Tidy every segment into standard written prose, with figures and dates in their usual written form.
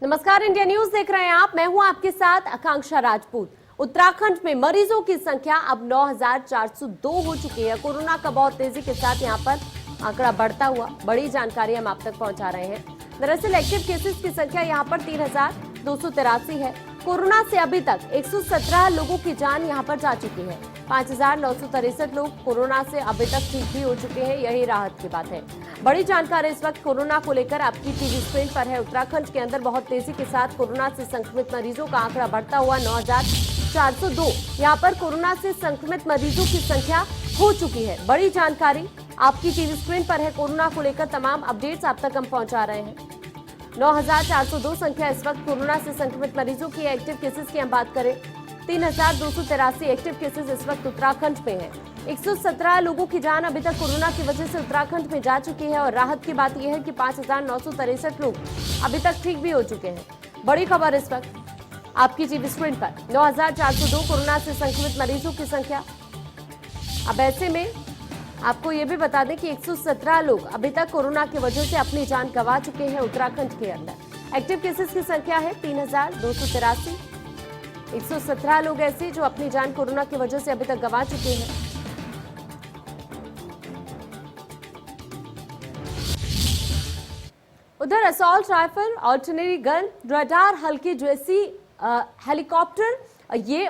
नमस्कार, India news देख रहे हैं आप। मैं हूं आपके साथ आकांक्षा राजपूत। उत्तराखंड में मरीजों की संख्या अब 9,402 हो चुकी है। कोरोना का बहुत तेजी के साथ यहां पर आंकड़ा बढ़ता हुआ, बड़ी जानकारी हम आप तक पहुंचा रहे हैं। दरअसल एक्टिव केसेस की संख्या यहां पर 3,283 है। कोरोना से अभी तक 117 लोगों की जान यहां पर जा चुकी है। 5,963 लोग कोरोना से अभी तक ठीक भी हो चुके हैं। यही राहत की बात है। बड़ी जानकारी इस वक्त कोरोना को लेकर आपकी टीवी स्क्रीन पर है। उत्तराखंड के अंदर बहुत तेजी के साथ कोरोना से संक्रमित मरीजों का आंकड़ा बढ़ता हुआ 9,402 यहाँ पर कोरोना से संक्रमित मरीजों की संख्या हो चुकी है। बड़ी जानकारी आपकी टीवी स्क्रीन पर है। कोरोना को लेकर तमाम अपडेट्स आप तक हम पहुंचा रहे हैं। 9,402 संख्या इस वक्त कोरोना से संक्रमित मरीजों की। एक्टिव केसेस की हम बात करें, 3,283 एक्टिव केसेस इस वक्त उत्तराखंड में है। 117 लोगों की जान अभी तक कोरोना की वजह से उत्तराखंड में जा चुकी है। और राहत की बात यह है कि 5,963 लोग अभी तक ठीक भी हो चुके हैं। बड़ी खबर इस वक्त आपकी टीवी स्क्रीन पर, 9,402 कोरोना से संक्रमित मरीजों की संख्या। अब ऐसे में आपको ये भी बता दें कि 117 लोग अभी तक कोरोना की वजह से अपनी जान गंवा चुके हैं उत्तराखंड के अंदर। एक्टिव केसेस की संख्या है 3,283। 117 लोग ऐसे जो अपनी जान कोरोना की वजह से अभी तक गंवा चुके हैं। उधर assault rifle, artillery gun, radar, हल्की जैसी हेलीकॉप्टर, ये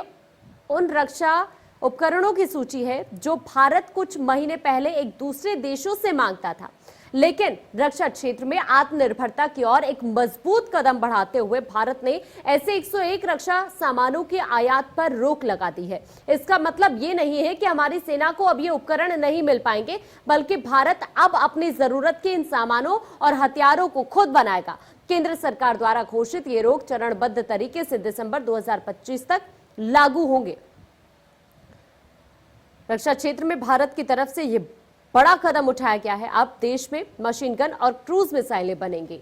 उन रक्षा उपकरणों की सूची है जो भारत कुछ महीने पहले एक दूसरे देशों से मांगता था। लेकिन रक्षा क्षेत्र में आत्मनिर्भरता की ओर एक मजबूत कदम बढ़ाते हुए भारत ने ऐसे 101 रक्षा सामानों की आयात पर रोक लगा दी है। इसका मतलब ये नहीं है कि हमारी सेना को अब ये उपकरण नहीं मिल पाएंगे, बल्कि भारत अब अपनी जरूरत के इन सामानों और हथियारों को खुद बनाएगा। केंद्र सरकार द्वारा घोषित ये रोक चरणबद्ध तरीके से दिसंबर 2025 तक लागू होंगे। रक्षा क्षेत्र में भारत की तरफ से ये बड़ा कदम उठाया गया है। अब देश में मशीन गन और क्रूज मिसाइलें बनेंगी।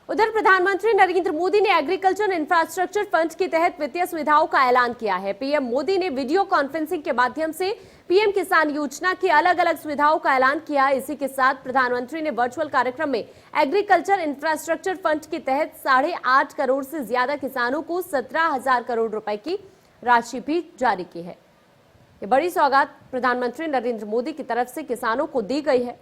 उधर प्रधानमंत्री नरेंद्र मोदी ने एग्रीकल्चर इंफ्रास्ट्रक्चर फंड के तहत वित्तीय सुविधाओं का ऐलान किया है। पीएम मोदी ने वीडियो कॉन्फ्रेंसिंग के माध्यम से पीएम किसान योजना की अलग अलग सुविधाओं का ऐलान किया। इसी के साथ प्रधानमंत्री ने वर्चुअल कार्यक्रम में एग्रीकल्चर इंफ्रास्ट्रक्चर फंड के तहत 8.5 करोड़ से ज्यादा किसानों को 17,000 करोड़ रुपए की राशि भी जारी की है। ये बड़ी सौगात प्रधानमंत्री नरेंद्र मोदी की तरफ से किसानों को दी गई है।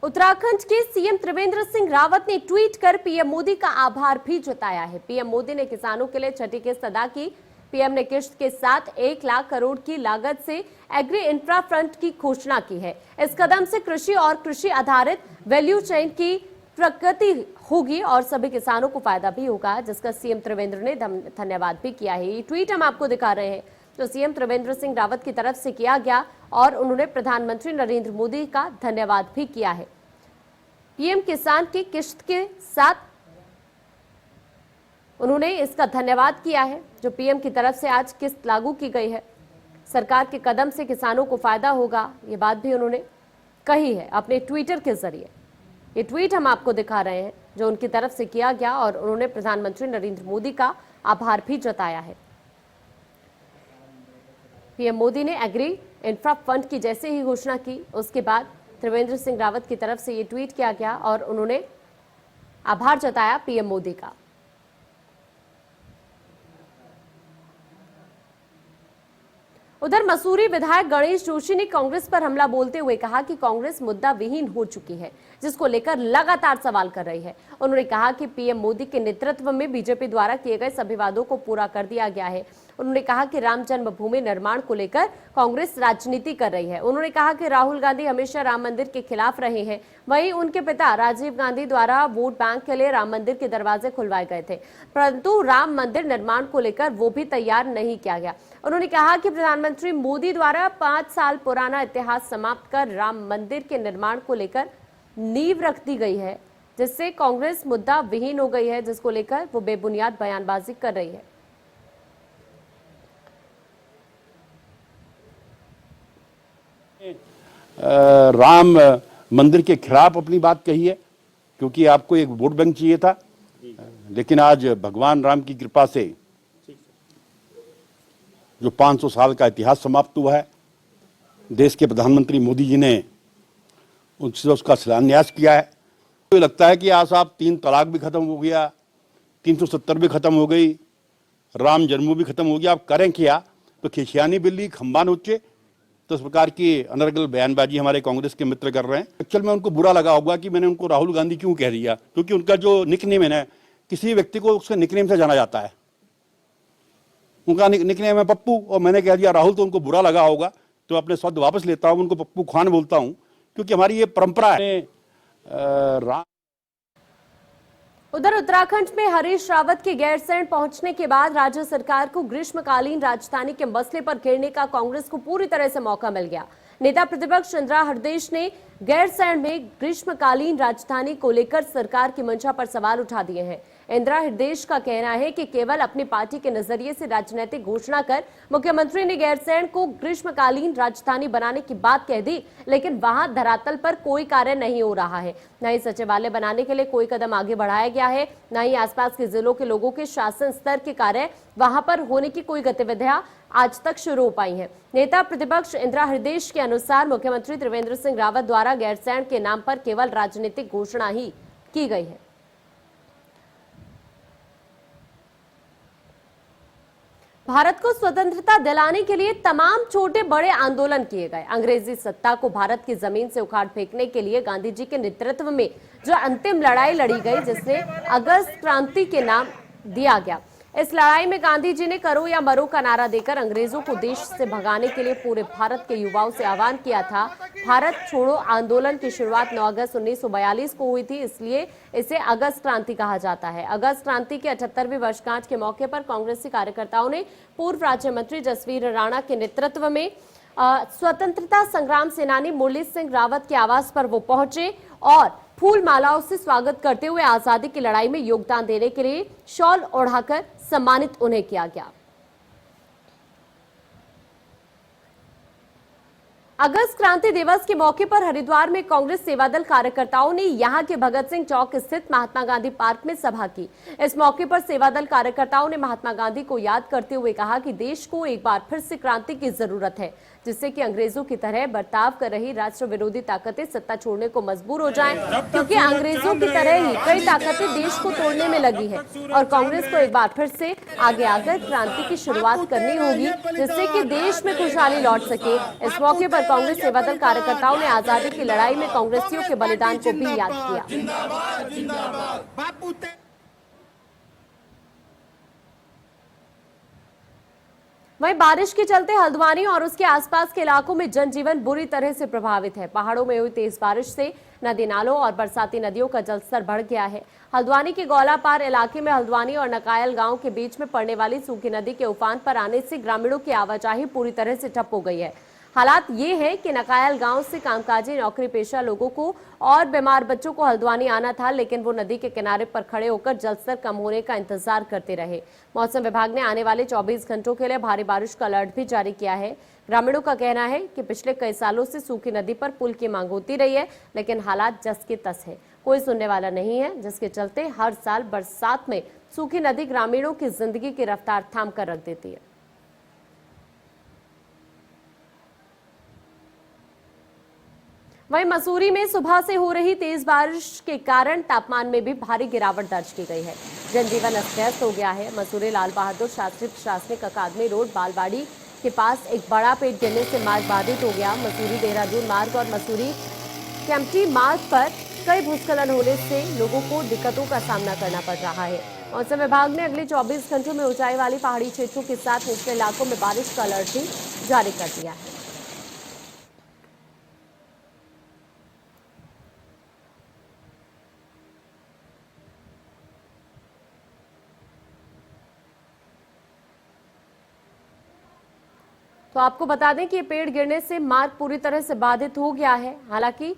उत्तराखंड के सीएम त्रिवेंद्र सिंह रावत ने ट्वीट कर पीएम मोदी का आभार भी जताया है। पीएम मोदी ने किसानों के लिए छठी किस्त अदा की। पीएम ने किस्त के साथ 1 लाख करोड़ की लागत से एग्री इंफ्रा फंड की घोषणा की है। इस कदम से कृषि और कृषि आधारित वैल्यू चेन की प्रगति होगी और सभी किसानों को फायदा भी होगा, जिसका सीएम त्रिवेंद्र ने धन्यवाद भी किया है। ये ट्वीट हम आपको दिखा रहे हैं जो सीएम त्रिवेंद्र सिंह रावत की तरफ से किया गया और उन्होंने प्रधानमंत्री नरेंद्र मोदी का धन्यवाद भी किया है। पीएम किसान की किस्त के साथ उन्होंने इसका धन्यवाद किया है जो पीएम की तरफ से आज किस्त लागू की गई है। सरकार के कदम से किसानों को फायदा होगा, ये बात भी उन्होंने कही है अपने ट्विटर के जरिए। ये ट्वीट हम आपको दिखा रहे हैं जो उनकी तरफ से किया गया और उन्होंने प्रधानमंत्री नरेंद्र मोदी का आभार भी जताया है। पीएम मोदी ने एग्री इंफ्रा फंड की जैसे ही घोषणा की, उसके बाद त्रिवेंद्र सिंह रावत की तरफ से ये ट्वीट किया गया और उन्होंने आभार जताया पीएम मोदी का। उधर मसूरी विधायक गणेश जोशी ने कांग्रेस पर हमला बोलते हुए कहा कि कांग्रेस मुद्दा विहीन हो चुकी है, जिसको लेकर लगातार सवाल कर रही है। उन्होंने कहा कि पीएम मोदी के नेतृत्व में बीजेपी द्वारा किए गए सभी वादों को पूरा कर दिया गया है। उन्होंने कहा कि राम जन्मभूमि निर्माण को लेकर कांग्रेस राजनीति कर रही है। उन्होंने कहा कि राहुल गांधी हमेशा राम मंदिर के खिलाफ रहे हैं। वहीं उनके पिता राजीव गांधी द्वारा वोट बैंक के लिए राम मंदिर के दरवाजे खुलवाए गए थे, परंतु राम मंदिर निर्माण को लेकर वो भी तैयार नहीं किया गया। उन्होंने कहा कि प्रधानमंत्री मोदी द्वारा 5 साल पुराना इतिहास समाप्त कर राम मंदिर के निर्माण को लेकर नींव रख दी गई है, जिससे कांग्रेस मुद्दा विहीन हो गई है, जिसको लेकर वो बेबुनियाद बयानबाजी कर रही है। राम मंदिर के खिलाफ अपनी बात कही है क्योंकि आपको एक वोट बैंक चाहिए था, लेकिन आज भगवान राम की कृपा से जो 500 साल का इतिहास समाप्त हुआ है। देश के प्रधानमंत्री मोदी जी ने उनसे उसका शिलान्यास किया है। तो लगता है कि आज साहब 3 तलाक भी खत्म हो गया, 370 भी खत्म हो गई, राम जन्म भी खत्म हो गया। आप करें क्या? तो खिसियानी बिल्ली खंबा नोचे। तो इस प्रकार की अनर्गल बयानबाजी हमारे कांग्रेस के मित्र कर रहे हैं। एक्चुअल में उनको बुरा लगा होगा कि मैंने उनको राहुल गांधी क्यों कह दिया, क्योंकि उनका जो निकनेम है ना, किसी व्यक्ति को उसके निकनेम से जाना जाता है। उनका निकनेम है पप्पू और मैंने कह दिया राहुल, तो उनको बुरा लगा होगा। तो अपने शब्द वापस लेता हूं, उनको पप्पू खान बोलता हूं, क्योंकि हमारी ये परंपरा है। उधर उत्तराखंड में हरीश रावत के गैरसैंण पहुंचने के बाद राज्य सरकार को ग्रीष्मकालीन राजधानी के मसले पर घेरने का कांग्रेस को पूरी तरह से मौका मिल गया। नेता प्रतिपक्ष इंदिरा हृदयेश ने गैरसैंण में ग्रीष्मकालीन राजधानी को लेकर सरकार की मंशा पर सवाल उठा दिए हैं। इंदिरा हृदयेश का कहना है कि केवल अपनी पार्टी के नजरिए से राजनीतिक घोषणा कर मुख्यमंत्री ने गैरसैंण को ग्रीष्मकालीन राजधानी बनाने की बात कह दी, लेकिन वहां धरातल पर कोई कार्य नहीं हो रहा है। न ही सचिवालय बनाने के लिए कोई कदम आगे बढ़ाया गया है, न ही आसपास के जिलों के लोगों के शासन स्तर के कार्य वहां पर होने की कोई गतिविधियां आज तक शुरू हो पाई हैं। नेता प्रतिपक्ष इंदिरा हृदयेश के अनुसार मुख्यमंत्री त्रिवेंद्र सिंह रावत द्वारा गैरसैंण के नाम पर केवल राजनीतिक घोषणा ही की गई है। भारत को स्वतंत्रता दिलाने के लिए तमाम छोटे बड़े आंदोलन किए गए। अंग्रेजी सत्ता को भारत की जमीन से उखाड़ फेंकने के लिए गांधी जी के नेतृत्व में जो अंतिम लड़ाई लड़ी गई, जिसने अगस्त क्रांति के नाम दिया गया, इस लड़ाई में गांधी जी ने करो या मरो का नारा देकर अंग्रेजों को देश से भगाने के लिए पूरे भारत के युवाओं से आह्वान किया था। भारत छोड़ो आंदोलन की शुरुआत 9 अगस्त 1942 को हुई थी, इसलिए इसे अगस्त क्रांति कहा जाता है। अगस्त क्रांति की 78वीं वर्षगांठ के मौके पर कांग्रेसी कार्यकर्ताओं ने पूर्व राज्य मंत्री जसवीर राणा के नेतृत्व में स्वतंत्रता संग्राम सेनानी मुरली सिंह रावत के आवास पर वो पहुंचे और फूल मालाओं से स्वागत करते हुए आजादी की लड़ाई में योगदान देने के लिए शॉल ओढ़ाकर सम्मानित उन्हें किया गया। अगस्त क्रांति दिवस के मौके पर हरिद्वार में कांग्रेस सेवादल कार्यकर्ताओं ने यहां के भगत सिंह चौक स्थित महात्मा गांधी पार्क में सभा की। इस मौके पर सेवादल कार्यकर्ताओं ने महात्मा गांधी को याद करते हुए कहा कि देश को एक बार फिर से क्रांति की जरूरत है, जिससे कि अंग्रेजों की तरह बर्ताव कर रही राष्ट्र विरोधी ताकतें सत्ता छोड़ने को मजबूर हो जाएं, क्योंकि अंग्रेजों की तरह ही कई ताकतें देश को तोड़ने में लगी है और कांग्रेस को एक बार फिर से आगे आकर क्रांति की शुरुआत करनी होगी, जिससे कि देश में खुशहाली लौट सके। इस मौके पर कांग्रेस सेवादल कार्यकर्ताओं ने आजादी की लड़ाई में कांग्रेसियों के बलिदान को भी याद किया। वहीं बारिश के चलते हल्द्वानी और उसके आसपास के इलाकों में जनजीवन बुरी तरह से प्रभावित है। पहाड़ों में हुई तेज बारिश से नदी नालों और बरसाती नदियों का जलस्तर बढ़ गया है। हल्द्वानी के गौलापार इलाके में हल्द्वानी और नकायल गांव के बीच में पड़ने वाली सूखी नदी के उफान पर आने से ग्रामीणों की आवाजाही पूरी तरह से ठप हो गई है। हालात ये है कि नकायल गांव से कामकाजी नौकरी पेशा लोगों को और बीमार बच्चों को हल्द्वानी आना था, लेकिन वो नदी के किनारे पर खड़े होकर जलस्तर कम होने का इंतजार करते रहे। मौसम विभाग ने आने वाले 24 घंटों के लिए भारी बारिश का अलर्ट भी जारी किया है। ग्रामीणों का कहना है कि पिछले कई सालों से सूखी नदी पर पुल की मांग होती रही है, लेकिन हालात जस के तस है, कोई सुनने वाला नहीं है, जिसके चलते हर साल बरसात में सूखी नदी ग्रामीणों की जिंदगी की रफ्तार थाम कर रख देती है। वहीं मसूरी में सुबह से हो रही तेज बारिश के कारण तापमान में भी भारी गिरावट दर्ज की गई है। जनजीवन अस्त व्यस्त हो गया है। मसूरी लाल बहादुर शास्त्री प्रशासनिक अकादमी रोड बालवाड़ी के पास एक बड़ा पेड़ गिरने से मार्ग बाधित हो गया। मसूरी देहरादून मार्ग और मसूरी केम्प्टी मार्ग पर कई भूस्खलन होने से लोगों को दिक्कतों का सामना करना पड़ रहा है। मौसम विभाग ने अगले 24 घंटों में ऊंचाई वाली पहाड़ी क्षेत्रों के साथ निचले इलाकों में बारिश का अलर्ट भी जारी कर दिया है। तो आपको बता दें कि ये पेड़ गिरने से मार्ग पूरी तरह से बाधित हो गया है। हालांकि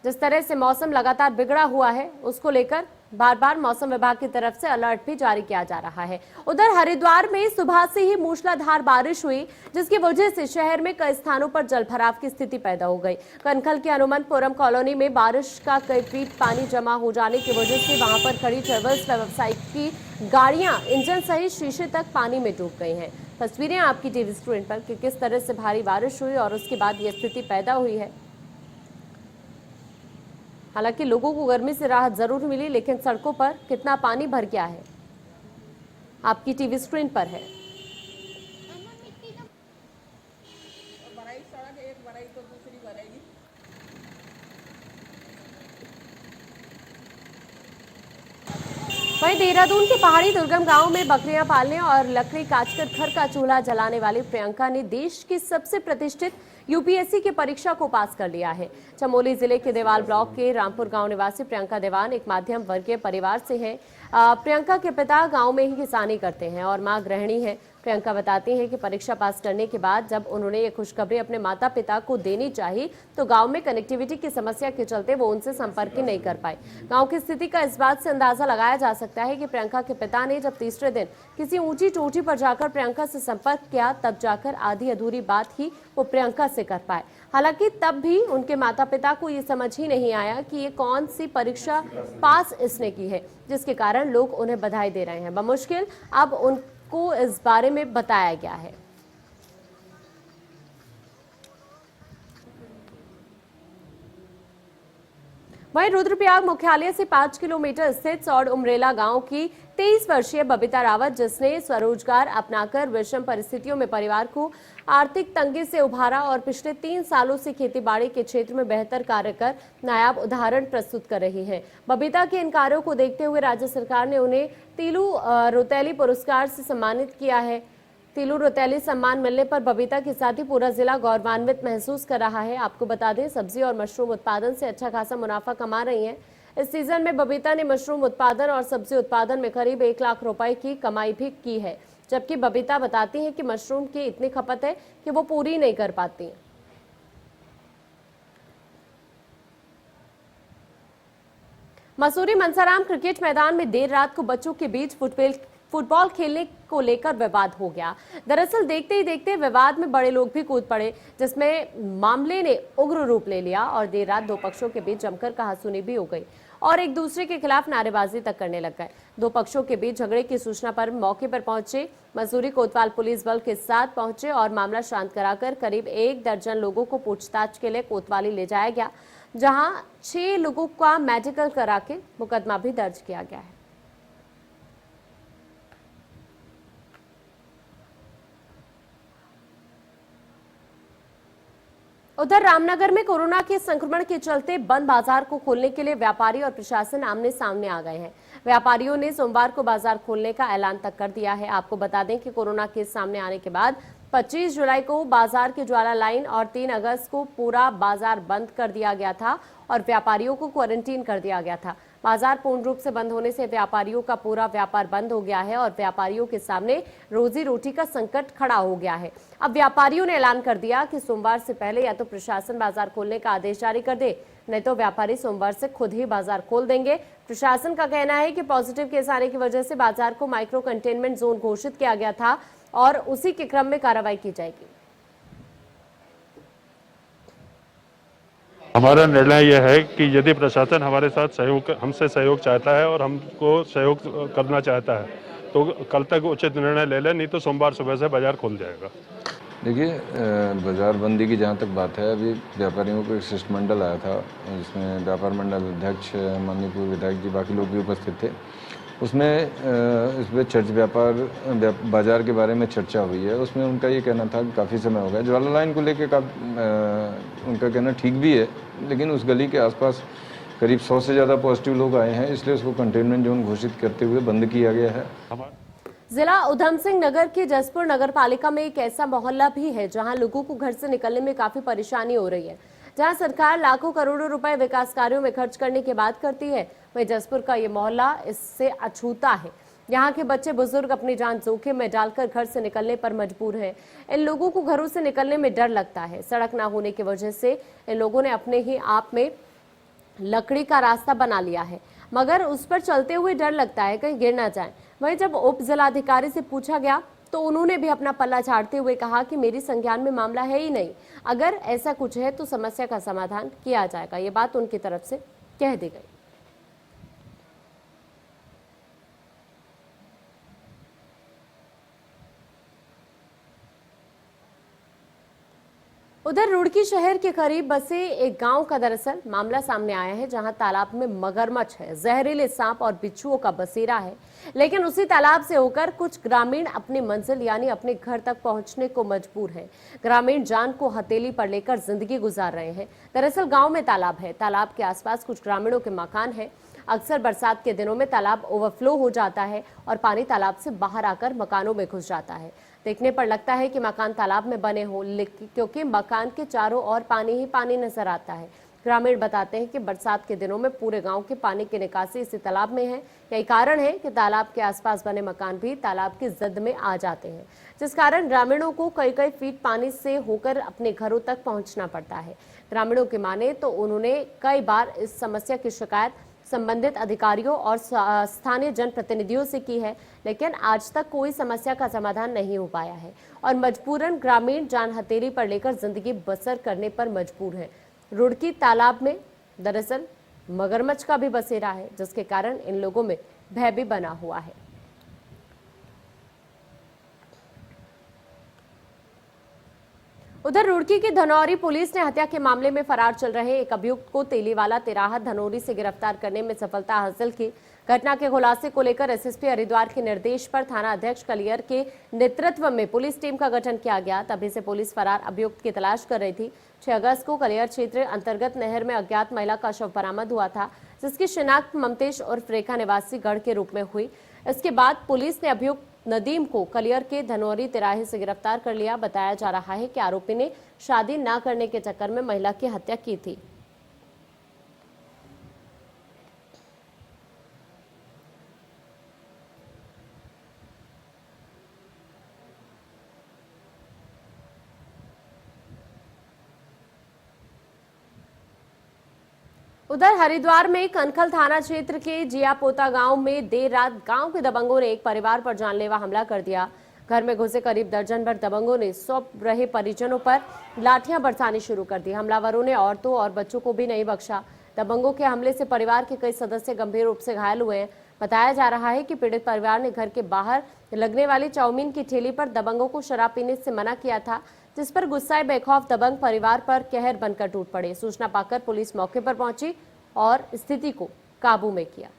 जिस तरह से मौसम लगातार बिगड़ा हुआ है, उसको लेकर बार बार मौसम विभाग की तरफ से अलर्ट भी जारी किया जा रहा है। उधर हरिद्वार में सुबह से ही मूसलाधार बारिश हुई, जिसकी वजह से शहर में कई स्थानों पर जलभराव की स्थिति पैदा हो गई। कनखल के हनुमंतपुरम कॉलोनी में बारिश का कई फीट पानी जमा हो जाने की वजह से वहां पर खड़ी ट्रेवल्स व्यवसायिक की गाड़ियां इंजन सहित शीशे तक पानी में डूब गई हैं। तस्वीरें आपकी टीवी स्क्रीन पर कि किस तरह से भारी बारिश हुई और उसके बाद ये स्थिति पैदा हुई है। हालांकि लोगों को गर्मी से राहत जरूर मिली, लेकिन सड़कों पर कितना पानी भर गया है आपकी टीवी स्क्रीन पर है। वहीं देहरादून के पहाड़ी दुर्गम गांव में बकरियां पालने और लकड़ी काटकर घर का चूल्हा जलाने वाली प्रियंका ने देश की सबसे प्रतिष्ठित यूपीएससी की परीक्षा को पास कर लिया है। चमोली जिले के देवाल ब्लॉक के रामपुर गांव निवासी प्रियंका देवान एक मध्यम वर्गीय परिवार से है। प्रियंका के पिता गांव में ही किसानी करते हैं और मां गृहिणी है। प्रियंका बताती हैं कि परीक्षा पास करने के बाद जब उन्होंने ये खुशखबरी अपने माता पिता को देनी चाहिए तो गांव में कनेक्टिविटी की समस्या के चलते वो उनसे संपर्क ही नहीं कर पाए। गांव की स्थिति का इस बात से अंदाजा लगाया जा सकता है कि प्रियंका के पिता ने जब तीसरे दिन किसी ऊंची चोटी पर जाकर प्रियंका से संपर्क किया, तब जाकर आधी अधूरी बात ही वो प्रियंका से कर पाए। हालांकि तब भी उनके माता पिता को ये समझ ही नहीं आया कि ये कौन सी परीक्षा पास इसने की है, जिसके कारण लोग उन्हें बधाई दे रहे हैं। बमुश्किल अब उनको इस बारे में बताया गया है। वहीं रुद्रप्रयाग मुख्यालय से 5 किलोमीटर स्थित सौड़ उमरेला गांव की 23 वर्षीय बबीता रावत, जिसने स्वरोजगार अपनाकर विषम परिस्थितियों में परिवार को आर्थिक तंगी से उभारा और पिछले 3 सालों से खेतीबाड़ी के क्षेत्र में बेहतर कार्य कर नायाब उदाहरण प्रस्तुत कर रही हैं। बबीता के इन कार्यों को देखते हुए राज्य सरकार ने उन्हें तीलू रोतेली पुरस्कार से सम्मानित किया है। तीलू रोतेली सम्मान मिलने पर बबीता के साथ ही पूरा जिला गौरवान्वित महसूस कर रहा है। आपको बता दें, सब्जी और मशरूम उत्पादन से अच्छा खासा मुनाफा कमा रही हैं। इस सीजन में बबीता ने मशरूम उत्पादन और सब्जी उत्पादन में करीब 1 लाख रुपए की कमाई भी की है, जबकि बबीता बताती हैं कि मशरूम की इतनी खपत है कि वो पूरी नहीं कर पाती। मसूरी मनसाराम क्रिकेट मैदान में देर रात को बच्चों के बीच फुटबॉल खेलने को लेकर विवाद हो गया। दरअसल देखते ही देखते विवाद में बड़े लोग भी कूद पड़े, जिसमें मामले ने उग्र रूप ले लिया और देर रात दो पक्षों के बीच जमकर कहासुनी भी हो गई और एक दूसरे के खिलाफ नारेबाजी तक करने लग गए। दो पक्षों के बीच झगड़े की सूचना पर मौके पर पहुंचे मसूरी कोतवाल पुलिस बल के साथ पहुंचे और मामला शांत कराकर करीब 1 दर्जन लोगों को पूछताछ के लिए कोतवाली ले जाया गया, जहां 6 लोगों का मेडिकल करा के मुकदमा भी दर्ज किया गया है। उधर रामनगर में कोरोना के संक्रमण के चलते बंद बाजार को खोलने के लिए व्यापारी और प्रशासन आमने सामने आ गए हैं। व्यापारियों ने सोमवार को बाजार खोलने का ऐलान तक कर दिया है। आपको बता दें कि कोरोना केस सामने आने के बाद 25 जुलाई को बाजार की ज्वाला लाइन और 3 अगस्त को पूरा बाजार बंद कर दिया गया था और व्यापारियों को क्वारंटीन कर दिया गया था। बाजार पूर्ण रूप से बंद होने से व्यापारियों का पूरा व्यापार बंद हो गया है और व्यापारियों के सामने रोजी रोटी का संकट खड़ा हो गया है। अब व्यापारियों ने ऐलान कर दिया कि सोमवार से पहले या तो प्रशासन बाजार खोलने का आदेश जारी कर दे, नहीं तो व्यापारी सोमवार से खुद ही बाजार खोल देंगे। प्रशासन का कहना है कि पॉजिटिव केस आने की वजह से बाजार को माइक्रो कंटेनमेंट जोन घोषित किया गया था और उसी के क्रम में कार्रवाई की जाएगी। हमारा निर्णय यह है कि यदि प्रशासन हमारे साथ हमसे सहयोग चाहता है और हमको सहयोग करना चाहता है तो कल तक उचित निर्णय ले ले, नहीं तो सोमवार सुबह से बाजार खुल जाएगा। देखिए, बाजार बंदी की जहाँ तक बात है, अभी व्यापारियों को एक शिष्टमंडल आया था, जिसमें व्यापार मंडल अध्यक्ष माननीय पूर्व विधायक जी, बाकी लोग भी उपस्थित थे। उसमें इस पर चर्च बाजार के बारे में चर्चा हुई है। उसमें उनका ये कहना था कि काफ़ी समय हो गया ज्वाला लाइन को लेकर उनका कहना ठीक भी है, लेकिन उस गली के आसपास करीब 100 से ज़्यादा पॉजिटिव लोग आए हैं, इसलिए उसको कंटेनमेंट जोन घोषित करते हुए बंद किया गया है। जिला उधम सिंह नगर के जसपुर नगर पालिका में एक ऐसा मोहल्ला भी है जहां लोगों को घर से निकलने में काफी परेशानी हो रही है, जहां सरकार लाखों करोड़ों रुपए विकास कार्यों में खर्च करने की बात करती है, वहीं जसपुर का ये मोहल्ला इससे अछूता है। यहाँ के बच्चे बुजुर्ग अपनी जान जोखिम में डालकर घर से निकलने पर मजबूर हैं। इन लोगों को घरों से निकलने में डर लगता है। सड़क ना होने की वजह से इन लोगों ने अपने ही आप में लकड़ी का रास्ता बना लिया है, मगर उस पर चलते हुए डर लगता है कहीं गिर ना जाए। वहीं जब उप जिलाधिकारी से पूछा गया तो उन्होंने भी अपना पल्ला झाड़ते हुए कहा कि मेरी संज्ञान में मामला है ही नहीं, अगर ऐसा कुछ है तो समस्या का समाधान किया जाएगा। ये बात उनकी तरफ से कह दी गई। उधर रुड़की शहर के करीब बसे एक गांव का दरअसल मामला सामने आया है, जहां तालाब में मगरमच्छ है, जहरीले सांप और बिच्छुओं का बसेरा है। लेकिन उसी तालाब से होकर कुछ ग्रामीण अपनी मंजिल यानी अपने घर तक पहुंचने को मजबूर हैं। ग्रामीण जान को हथेली पर लेकर जिंदगी गुजार रहे हैं। दरअसल गांव में तालाब है, तालाब के आसपास कुछ ग्रामीणों के मकान है। अक्सर बरसात के दिनों में तालाब ओवरफ्लो हो जाता है और पानी तालाब से बाहर आकर मकानों में घुस जाता है। देखने पर लगता है कि मकान तालाब में बने हों, लेकिन क्योंकि मकान के चारों ओर पानी ही पानी नजर आता है। ग्रामीण बताते हैं कि बरसात के दिनों में पूरे गांव के पानी की निकासी इसी तालाब में है। यही कारण है कि तालाब के आसपास बने मकान भी तालाब की जद में आ जाते हैं, जिस कारण ग्रामीणों को कई कई फीट पानी से होकर अपने घरों तक पहुंचना पड़ता है। ग्रामीणों की माने तो उन्होंने कई बार इस समस्या की शिकायत संबंधित अधिकारियों और स्थानीय जनप्रतिनिधियों से की है, लेकिन आज तक कोई समस्या का समाधान नहीं हो पाया है और मजबूरन ग्रामीण जान हथेली पर लेकर जिंदगी बसर करने पर मजबूर है। रुड़की तालाब में दरअसल मगरमच्छ का भी बसेरा है, जिसके कारण इन लोगों में भय भी बना हुआ है। उधर रुड़की की धनौरी पुलिस ने हत्या के मामले में फरार चल रहे एक अभियुक्त को तेलीवाला तिराहा धनौरी से गिरफ्तार करने में सफलता हासिल की। घटना के खुलासे को लेकर एसएसपी हरिद्वार के निर्देश पर थाना अध्यक्ष कलियर के नेतृत्व में पुलिस टीम का गठन किया गया। तभी से पुलिस फरार अभियुक्त की तलाश कर रही थी। 6 अगस्त को कलियर क्षेत्र अंतर्गत नहर में अज्ञात महिला का शव बरामद हुआ था, जिसकी शिनाख्त ममतेश और फ्रेखा निवासी गढ़ के रूप में हुई। इसके बाद पुलिस ने अभियुक्त नदीम को कलियर के धनौरी तिराहे से गिरफ्तार कर लिया। बताया जा रहा है कि आरोपी ने शादी न करने के चक्कर में महिला की हत्या की थी। उधर हरिद्वार में कनखल थाना क्षेत्र के जियापोता गांव में देर रात गांव के दबंगों ने एक परिवार पर जानलेवा हमला कर दिया। घर में घुसे करीब दर्जन भर दबंगों ने सौंप रहे परिजनों पर लाठियां बरसानी शुरू कर दी। हमलावरों ने औरतों और बच्चों को भी नहीं बख्शा। दबंगों के हमले से परिवार के कई सदस्य गंभीर रूप से घायल हुए हैं। बताया जा रहा है कि पीड़ित परिवार ने घर के बाहर लगने वाली चाउमीन की ठेली पर दबंगों को शराब पीने से मना किया था, जिस पर गुस्साए बेखौफ दबंग परिवार पर कहर बनकर टूट पड़े। सूचना पाकर पुलिस मौके पर पहुंची और स्थिति को काबू में किया।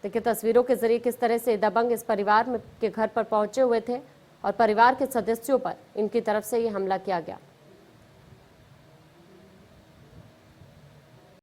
देखिए तस्वीरों के जरिए किस तरह से दबंग इस परिवार के घर पर पहुंचे हुए थे और परिवार के सदस्यों पर इनकी तरफ से ये हमला किया गया।